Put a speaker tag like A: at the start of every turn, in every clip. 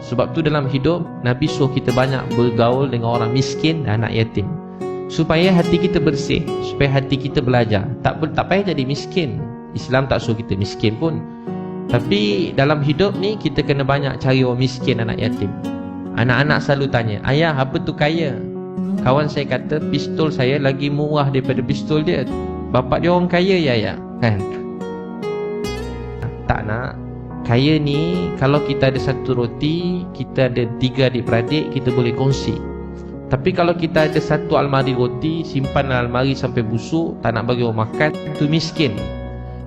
A: Sebab tu dalam hidup Nabi suruh kita banyak bergaul dengan orang miskin dan anak yatim, supaya hati kita bersih, supaya hati kita belajar. Tak payah jadi miskin. Islam tak suruh kita miskin pun. Tapi dalam hidup ni kita kena banyak cari orang miskin, anak yatim. Anak-anak selalu tanya, ayah apa tu kaya? Kawan saya kata pistol saya lagi murah daripada pistol dia. Bapak dia orang kaya ya ayah, kan? Tak nak. Kaya ni kalau kita ada satu roti, kita ada 3 adik-beradik, kita boleh kongsi. Tapi kalau kita ada satu almari roti, simpan dalam almari sampai busuk, tak nak bagi orang makan, tu miskin.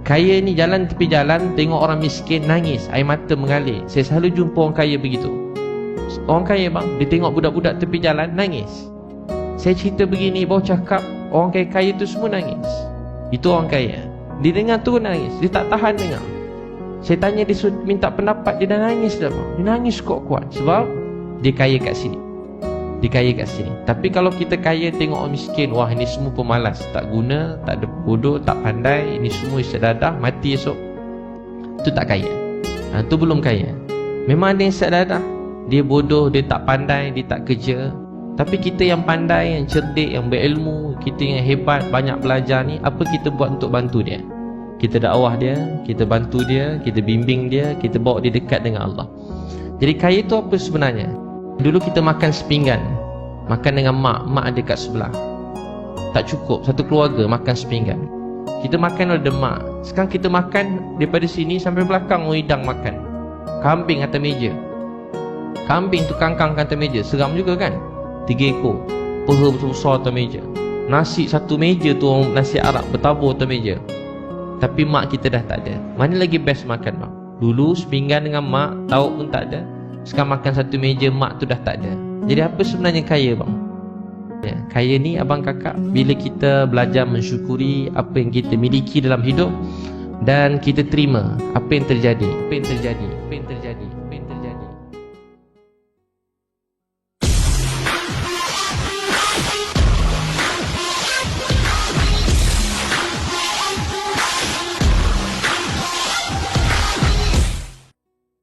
A: Kaya ni jalan tepi jalan, tengok orang miskin, nangis, air mata mengalir. Saya selalu jumpa orang kaya begitu. Orang kaya bang, dia tengok budak-budak tepi jalan, nangis. Saya cerita begini, baru cakap orang kaya-kaya tu semua nangis. Itu orang kaya. Dia dengar tu nangis, dia tak tahan dengar. Saya tanya dia, minta pendapat, dia dah nangis dah bang. Dia nangis kuat-kuat sebab dia kaya kat sini. Dia kaya kat sini. Tapi kalau kita kaya tengok orang miskin, wah ini semua pemalas, tak guna, tak ada, bodoh, tak pandai, ini semua isyak dadah, mati esok. Itu tak kaya. Itu belum kaya. Memang ada yang isyak dadah, dia bodoh, dia tak pandai, dia tak kerja. Tapi kita yang pandai, yang cerdik, yang berilmu, kita yang hebat, banyak belajar ni, apa kita buat untuk bantu dia? Kita dakwah dia, kita bantu dia, kita bimbing dia, kita bawa dia dekat dengan Allah. Jadi kaya tu apa sebenarnya? Dulu kita makan sepinggan, makan dengan mak ada kat sebelah, tak cukup, satu keluarga makan sepinggan. Kita makan oleh mak. Sekarang kita makan daripada sini sampai belakang orang hidang makan. Kambing atas meja. Kambing tu kangkang atas meja, seram juga kan? 3 ekor, peha besar atas meja. Nasi satu meja tu, nasi Arab bertabur atas meja. Tapi mak kita dah tak ada. Mana lagi best makan bang? Dulu sepinggan dengan mak, tahu pun tak ada. Sekarang makan satu meja, mak tu dah tak ada. Jadi apa sebenarnya kaya bang? Ya, kaya ni abang kakak, bila kita belajar mensyukuri apa yang kita miliki dalam hidup, dan kita terima apa yang terjadi, apa yang terjadi, apa yang terjadi.